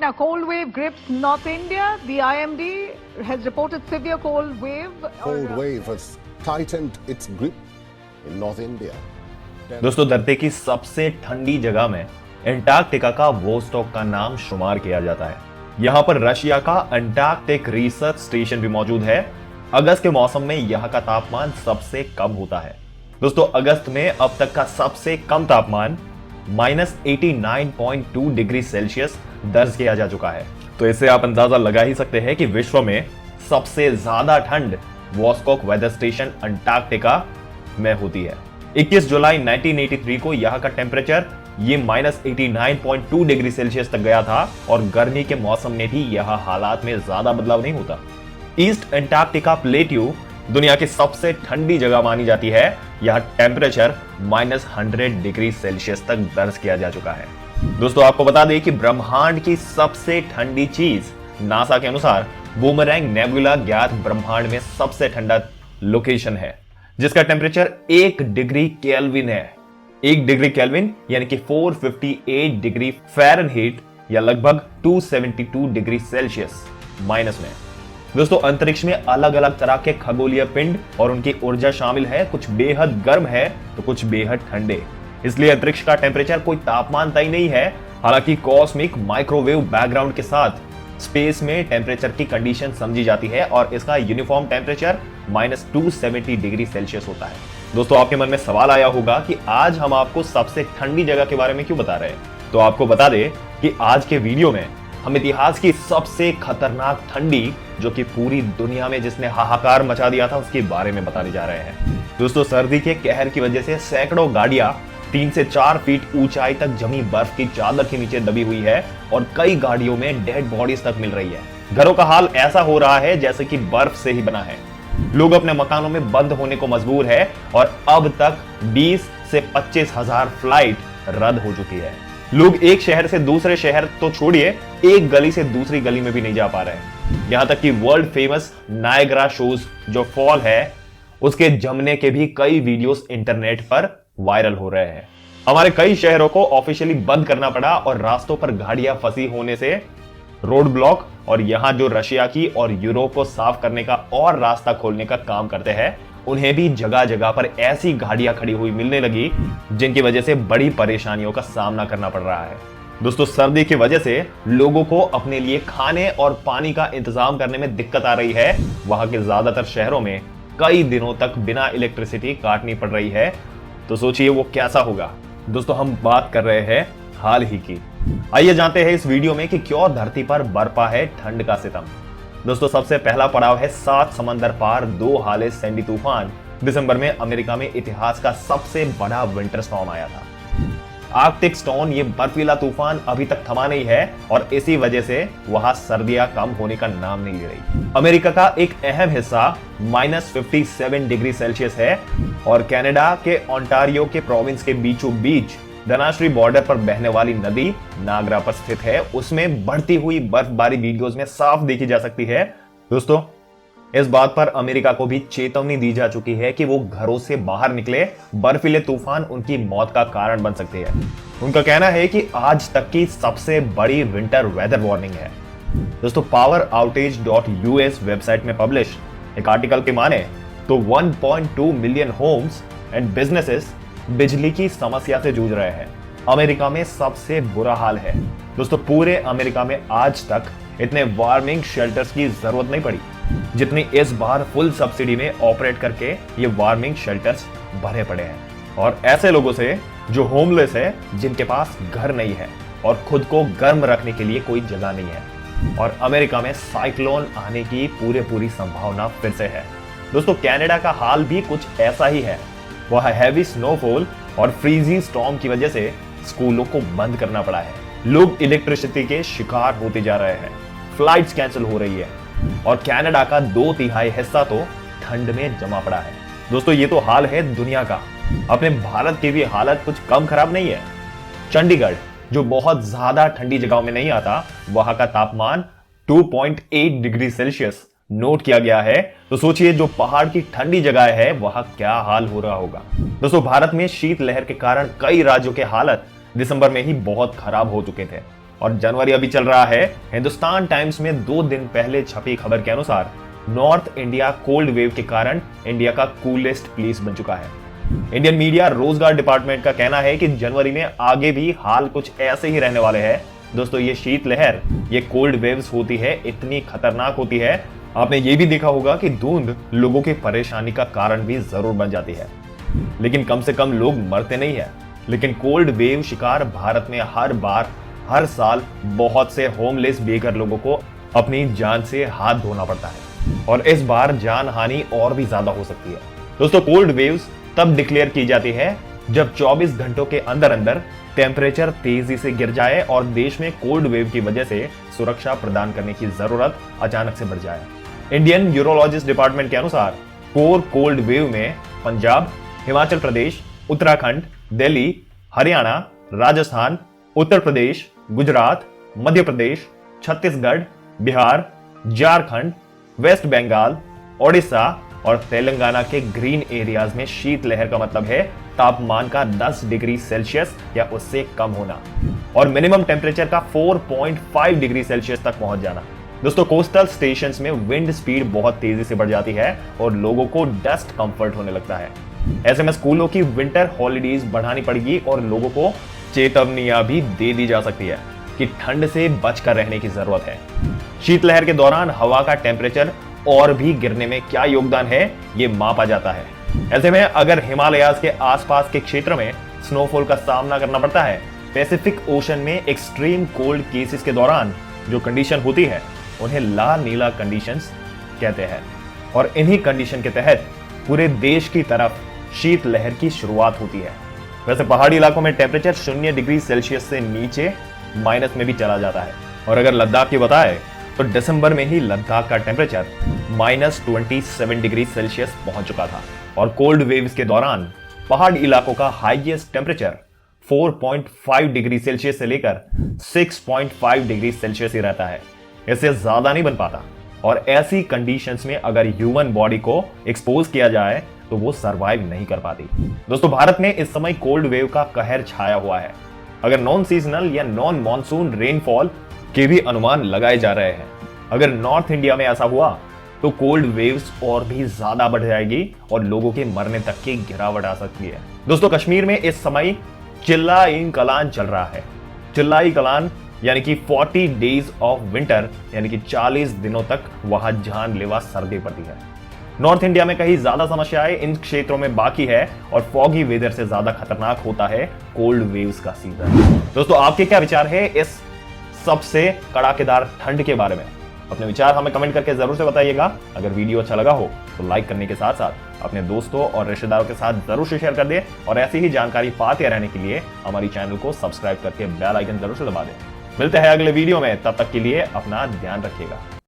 Now, cold wave grips North India. The IMD has reported severe cold wave. Cold wave has tightened its grip in North India. दोस्तों, धरती की सबसे ठंडी जगह में Antarctica का वोस्टॉक का नाम शुमार किया जाता है। यहाँ पर रशिया का अंटार्कटिक रिसर्च स्टेशन भी मौजूद है। अगस्त के मौसम में यहाँ का तापमान सबसे कम होता है। दोस्तों, अगस्त में अब तक का सबसे कम तापमान -89.2 डिग्री सेल्सियस दर्ज किया जा चुका है। तो इससे आप अंदाजा लगा ही सकते हैं कि विश्व में सबसे ज्यादा ठंड वोस्टॉक वेदर स्टेशन अंटार्कटिका में होती है। 21 जुलाई 1983 को यहाँ का टेम्परेचर ये -89.2 डिग्री सेल्सियस तक गया था और गर्मी के मौसम में भी यह हालात में ज्यादा बदलाव नहीं होता। ईस्ट अंटार्कटिका प्लेट्यू दुनिया की सबसे ठंडी जगह मानी जाती है। यह टेम्परेचर -100 डिग्री सेल्सियस तक दर्ज किया जा चुका है। दोस्तों, आपको बता दें कि ब्रह्मांड की सबसे ठंडी चीज नासा के अनुसार बूमरैंग नेबुला ज्ञात ब्रह्मांड में सबसे ठंडा लोकेशन है, जिसका टेम्परेचर 1 डिग्री केल्विन है। 1 डिग्री केल्विन यानी कि 458 डिग्री फ़ारेनहीट या लगभग 272 डिग्री सेल्सियस माइनस में। दोस्तों, अंतरिक्ष में अलग अलग तरह के खगोलीय पिंड और उनकी ऊर्जा शामिल है। कुछ बेहद गर्म है तो कुछ बेहद ठंडे। इसलिए अंतरिक्ष का टेम्परेचर कोई तापमान तय नहीं है। हालांकि कॉस्मिक माइक्रोवेव बैकग्राउंड के साथ स्पेस में टेम्परेचर की कंडीशन समझी जाती है और इसका यूनिफॉर्म टेम्परेचर -270 डिग्री सेल्सियस होता है। दोस्तों, आपके मन में सवाल आया होगा कि आज हम आपको सबसे ठंडी जगह के बारे में क्यों बता रहे हैं। तो आपको बता दें कि आज के वीडियो में हम इतिहास की सबसे खतरनाक ठंडी, जो कि पूरी दुनिया में जिसने हाहाकार मचा दिया था, उसके बारे में बताने जा रहे हैं। दोस्तों, सर्दी के कहर की वजह से सैकड़ों गाड़ियां 3 से 4 फीट ऊंचाई तक जमी बर्फ की चादर के नीचे दबी हुई है और कई गाड़ियों में डेड बॉडीज तक मिल रही है। घरों का हाल ऐसा हो रहा है जैसे कि बर्फ से ही बना है। लोग अपने मकानों में बंद होने को मजबूर है और अब तक 20 से 25 हजार फ्लाइट रद्द हो चुकी है। लोग एक शहर से दूसरे शहर तो छोड़िए, एक गली से दूसरी गली में भी नहीं जा पा रहे हैं। यहां तक कि वर्ल्ड फेमस नायग्रा शोज जो फॉल है, उसके जमने के भी कई वीडियोस इंटरनेट पर वायरल हो रहे हैं। हमारे कई शहरों को ऑफिशियली बंद करना पड़ा और रास्तों पर गाड़ियां फंसी होने से रोड ब्लॉक, और यहां जो रशिया की और यूरोप को साफ करने का और रास्ता खोलने का काम करते हैं, उन्हें भी जगह जगह पर ऐसी गाड़ियां खड़ी हुई मिलने लगी जिनकी वजह से बड़ी परेशानियों का सामना करना पड़ रहा है। दोस्तों, सर्दी की वजह से लोगों को अपने लिए खाने और पानी का इंतजाम करने में दिक्कत आ रही है। वहां के ज्यादातर शहरों में कई दिनों तक बिना इलेक्ट्रिसिटी काटनी पड़ रही है। तो सोचिए वो कैसा होगा। दोस्तों, हम बात कर रहे हैं हाल ही की। आइए जानते हैं इस वीडियो में कि क्यों धरती पर बरपा है ठंड का सितम। दोस्तों, सबसे पहला पड़ाव है 7 समंदर पार 2 हाले सैंडी तूफान। दिसंबर में अमेरिका में इतिहास का सबसे बड़ा विंटर स्टॉर्म आया था। आर्कटिक स्टॉर्म, ये बर्फीला तूफान अभी तक थमा नहीं है और इसी वजह से वहां सर्दियां कम होने का नाम नहीं ले रही। अमेरिका का एक अहम हिस्सा -57 डिग्री सेल्सियस है और कनाडा के ओंटारियो के प्रोविंस के बीचों बीच धनाश्री बॉर्डर पर बहने वाली नदी नागरा पर स्थित है। उसमें बढ़ती हुई बर्फबारी वीडियोस में साफ देखी जा सकती है। दोस्तों, इस बात पर अमेरिका को भी चेतावनी दी जा चुकी है कि वो घरों से बाहर निकले। बर्फीले तूफान उनकी मौत का कारण बन सकते हैं। उनका कहना है कि आज तक की सबसे बड़ी विंटर वेदर वार्निंग है। दोस्तों, poweroutage.us वेबसाइट में पब्लिश एक आर्टिकल के माने तो 1.2 मिलियन होम्स एंड बिजनेसेस बिजली की समस्या से जूझ रहे हैं। अमेरिका में सबसे बुरा हाल है। दोस्तों, पूरे अमेरिका में आज तक इतने वार्मिंग शेल्टर्स की जरूरत नहीं पड़ी जितनी इस बार फुल सब्सिडी में ऑपरेट करके ये वार्मिंग शेल्टर्स भरे पड़े हैं। और ऐसे लोगों से जो होमलेस है, जिनके पास घर नहीं है और खुद को गर्म रखने के लिए कोई जगह नहीं है। और अमेरिका में साइक्लोन आने की पूरी संभावना फिर से है। दोस्तों, कनाडा का हाल भी कुछ ऐसा ही है। वह हैवी स्नोफॉल और फ्रीजी स्टॉर्म की वजह से स्कूलों को बंद करना पड़ा है। लोग इलेक्ट्रिसिटी के शिकार होते जा रहे हैं। फ्लाइट्स कैंसिल हो रही है और कनाडा का 2/3 हिस्सा तो ठंड में जमा पड़ा है। दोस्तों, ये तो हाल है दुनिया का। अपने भारत की भी हालत कुछ कम खराब नहीं है। चंडीगढ़, जो बहुत ज्यादा ठंडी जगहों में नहीं आता, वहां का तापमान 2.8 डिग्री सेल्सियस नोट किया गया है। तो सोचिए जो पहाड़ की ठंडी जगह है वहां क्या हाल हो रहा होगा। दोस्तों, भारत में शीत लहर के कारण कई राज्यों के हालत दिसंबर में ही बहुत खराब हो चुके थे। और जनवरी अभी चल रहा है। हिंदुस्तान टाइम्स में 2 दिन पहले छपी खबर के अनुसार नॉर्थ इंडिया कोल्ड वेव के कारण इंडिया का कूलेस्ट प्लेस बन चुका है। इंडियन मीडिया रोजगार डिपार्टमेंट का कहना है कि जनवरी में आगे भी हाल कुछ ऐसे ही रहने वाले हैं। दोस्तों, ये शीत लहर, ये कोल्ड वेव्स होती है, इतनी खतरनाक होती है। आपने ये भी देखा होगा कि धुंध लोगों की परेशानी का कारण भी जरूर बन जाती है, लेकिन कम से कम लोग मरते नहीं है। लेकिन कोल्ड वेव शिकार भारत में हर साल बहुत से होमलेस बेघर लोगों को अपनी जान से हाथ धोना पड़ता है, और इस बार जान हानि और भी ज्यादा हो सकती है। दोस्तों, कोल्ड वेव्स तब डिक्लेयर की जाती है जब 24 घंटों के अंदर अंदर टेम्परेचर तेजी से गिर जाए और देश में कोल्ड वेव की वजह से सुरक्षा प्रदान करने की जरूरत अचानक से बढ़ जाए। इंडियन यूरोलॉजिस्ट डिपार्टमेंट के अनुसार कोर कोल्ड वेव में पंजाब, हिमाचल प्रदेश, उत्तराखंड, दिल्ली, हरियाणा, राजस्थान, उत्तर प्रदेश, गुजरात, मध्य प्रदेश, छत्तीसगढ़, बिहार, झारखंड, वेस्ट बंगाल, ओडिशा और तेलंगाना के ग्रीन एरियाज में शीतलहर का मतलब है तापमान का 10 डिग्री सेल्सियस या उससे कम होना और मिनिमम टेम्परेचर का 4.5 डिग्री सेल्सियस तक पहुंच जाना। दोस्तों, कोस्टल स्टेशंस में विंड स्पीड बहुत तेजी से बढ़ जाती है और लोगों को डस्ट कंफर्ट होने लगता है। ऐसे में स्कूलों की विंटर हॉलीडेज बढ़ानी पड़ेगी और लोगों को चेतावनियां भी दे दी जा सकती है कि ठंड से बचकर रहने की जरूरत है। शीतलहर के दौरान हवा का टेम्परेचर और भी गिरने में क्या योगदान है, ये मापा जाता है। ऐसे में अगर हिमालयाज के आसपास के क्षेत्र में स्नोफॉल का सामना करना पड़ता है, पैसिफिक ओशन में एक्सट्रीम कोल्ड केसेस के दौरान जो कंडीशन होती है उन्हें लाल नीला कंडीशंस कहते हैं, और इन्हीं कंडीशन के तहत पूरे देश की तरफ शीतलहर की शुरुआत होती है। वैसे पहाड़ी इलाकों में टेम्परेचर 0 डिग्री सेल्सियस से नीचे माइनस में भी चला जाता है, और अगर लद्दाख की बताएं तो दिसंबर में ही लद्दाख का टेम्परेचर -27 डिग्री सेल्सियस पहुंच चुका था, और कोल्ड वेव्स के दौरान पहाड़ी इलाकों का हाईएस्ट टेम्परेचर 4.5 डिग्री सेल्सियस से लेकर 6.5 डिग्री सेल्सियस ही रहता है, इससे ज्यादा नहीं बन पाता। और ऐसी कंडीशंस में अगर ह्यूमन बॉडी को एक्सपोज किया जाए तो वो सरवाइव नहीं कर पाती। दोस्तों, भारत में इस समय कोल्ड वेव का कहर छाया हुआ है। अगर नॉन सीजनल या नॉन मॉनसून रेनफॉल के भी अनुमान लगाए जा रहे हैं। अगर नॉर्थ इंडिया में ऐसा हुआ तो कोल्ड वेव्स और भी ज्यादा बढ़ जाएगी और लोगों के मरने तक की गिरावट आ सकती है। दोस्तों, कश्मीर में इस समय चिल्लाई कलान चल रहा है। चिल्लाई कलान यानी कि 40 डेज ऑफ विंटर, यानी कि 40 दिनों तक वहां जानलेवा सर्दी पड़ती है। नॉर्थ इंडिया में कहीं ज्यादा समस्याएं इन क्षेत्रों में बाकी है, और फॉगी वेदर से ज्यादा खतरनाक होता है कोल्ड वेव्स का सीजन। दोस्तों, आपके क्या विचार है इस सबसे कड़ाकेदार ठंड के बारे में? अपने विचार हमें कमेंट करके जरूर से बताइएगा। अगर वीडियो अच्छा लगा हो तो लाइक करने के साथ साथ अपने दोस्तों और रिश्तेदारों के साथ जरूर से शेयर कर दें, और ऐसी ही जानकारी पाते रहने के लिए हमारी चैनल को सब्सक्राइब करके बेल आइकन जरूर से दबा दें। मिलते हैं अगले वीडियो में, तब तक के लिए अपना ध्यान रखिएगा।